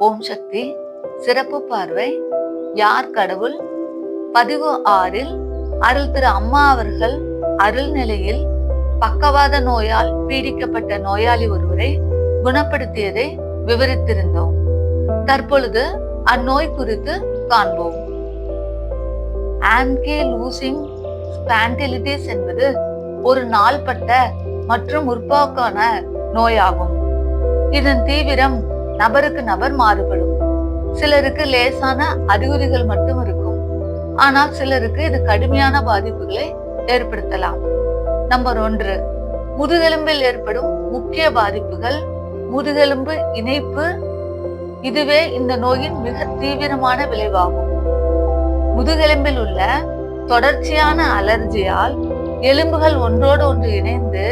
ஓம் சக்தி. சிறப்பு பார்வை யார் கடவுள். பதிவு 6இல் அருள் திரு அம்மா அவர்கள் அருள் நிலையில் பக்கவாத நோயால் பீடிக்கப்பட்ட நோயாளி ஒருவரை குணப்படுத்தியதை விவரித்திருந்தோம். தற்பொழுது அந்நோய் குறித்து காண்போம். ஆன்கிலோசிங் ஸ்பாண்டிலிட்டிஸ் என்பது ஒரு நாள்பட்ட மற்றும் முற்போக்கான நோயாகும். இதன் தீவிரம் நபருக்கு நபர் மாறுபடும். சிலருக்கு லேசான அறிகுறிகள் மட்டும் இருக்கும், ஆனால் சிலருக்கு இது கடுமையான பாதிப்புகளை ஏற்படுத்தலாம். நம்பர் 1, முதுகெலும்பில் ஏற்படும் முக்கிய பாதிப்புகள். முதுகெலும்பு இணைப்பு, இதுவே இந்த நோயின் மிக தீவிரமான விளைவாகும். முதுகெலும்பில் உள்ள தொடர்ச்சியான அலர்ஜியால் எலும்புகள் ஒன்றோடு ஒன்று இணைந்து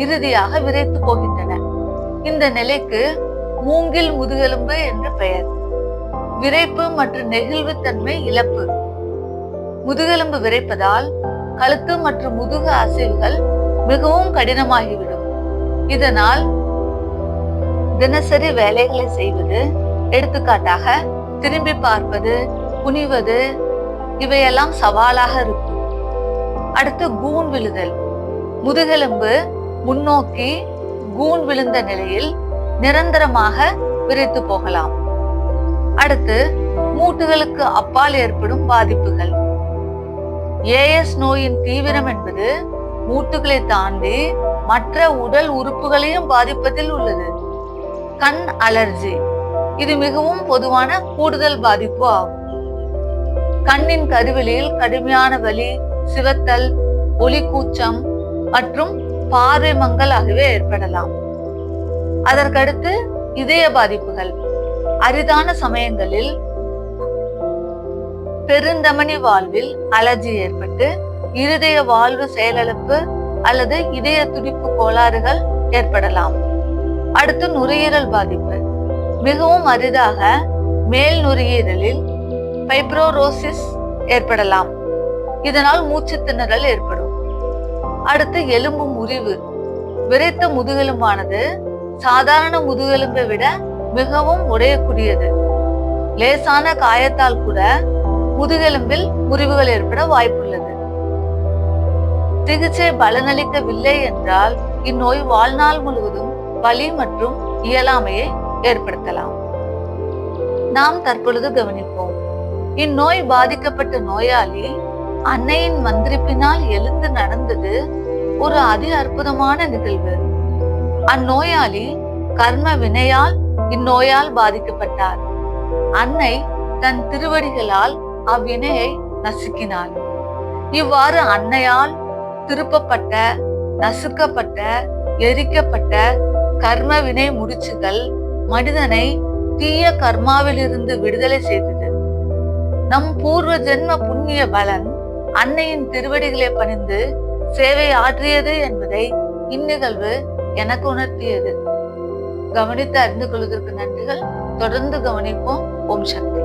இறுதியாக விரைத்து போகின்றன. இந்த நிலைக்கு மூங்கில் முதுகெலும்பு என்று பெயர். விரைப்பு மற்றும் நெகிழ்வு தன்மை இழப்பு. முதுகெலும்பு விரைப்பதால் கழுத்து மற்றும் முதுகு அசைவுகள் மிகவும் கடினமாகிவிடும். இதனால் தினசரி வேலைகளை செய்வது, எடுத்துக்காட்டாக திரும்பி பார்ப்பது, குனிவது, இவையெல்லாம் சவாலாக இருக்கும். அடுத்து கூன் விழுதல். முதுகெலும்பு முன்னோக்கி கூன் விழுந்த நிலையில் நிரந்தரமாக விரைத்து போகலாம். அடுத்து மூட்டுகளுக்கு அப்பால் ஏற்படும் பாதிப்புகள். ஏஎஸ் நோயின் தீவிரம் என்பது மூட்டுகளை தாண்டி மற்ற உடல் உறுப்புகளையும் பாதிப்பதில் உள்ளது. கண் அலர்ஜி, இது மிகவும் பொதுவான கூடுதல் பாதிப்பு ஆகும். கண்ணின் கருவிலில் கடுமையான வலி, சிவத்தல், ஒளி கூச்சம் மற்றும் பார்வை மங்கல் ஆகியவை ஏற்படலாம். அதற்கடுத்து இதய பாதிப்புகள். அரிதான சமயங்களில் பெருந்தமனி வாழ்வில் அலர்ஜி ஏற்பட்டு இருதய வாழ்வு செயலிழப்பு அல்லது இதய துடிப்பு கோளாறுகள் ஏற்படலாம். அடுத்து நுரையீரல் பாதிப்பு. மிகவும் அரிதாக மேல் நுரையீரலில் ஃபைப்ரோரோசிஸ் ஏற்படலாம். இதனால் மூச்சு திணறல் ஏற்படும். அடுத்து எலும்பு முறிவு. விரைத்த முதுகெலும்பானது சாதாரண முதுகெலும்பை விட மிகவும் உடையக்கூடியது. லேசான காயத்தால் கூட முதுகெலும்பில் முறிவுகள் ஏற்பட வாய்ப்புள்ளது. சிகிச்சை பலனளிக்கவில்லை என்றால் இந்நோய் வாழ்நாள் முழுவதும் வலி மற்றும் இயலாமையை ஏற்படுத்தலாம். நாம் தற்பொழுது கவனிப்போம். இந்நோய் பாதிக்கப்பட்ட நோயாளி அன்னையின் மந்திரிப்பினால் எழுந்து நடந்தது ஒரு அதி அற்புதமான நிகழ்வு. அந்நோயாளி கர்ம வினையால் இந்நோயால் பாதிக்கப்பட்டார். அன்னை தன் திருவடிகளால் அவ்வினையை நசுக்கினாள். இவ்வாறு அன்னையால் திருப்பப்பட்ட, நசுக்கப்பட்ட, எரிக்கப்பட்ட கர்ம வினை முடிச்சுகள் மனிதனை தீய கர்மாவிலிருந்து விடுதலை செய்தது. நம் பூர்வ ஜென்ம புண்ணிய பலன் அன்னையின் திருவடிகளை பணிந்து சேவை ஆற்றியது என்பதை இந்நிகழ்வு எனக்கு உணர்த்தியது. கவனித்து அறிந்து கொள்வதற்கு நன்றிகள். தொடர்ந்து கவனிப்போம். ஓம் சக்தி.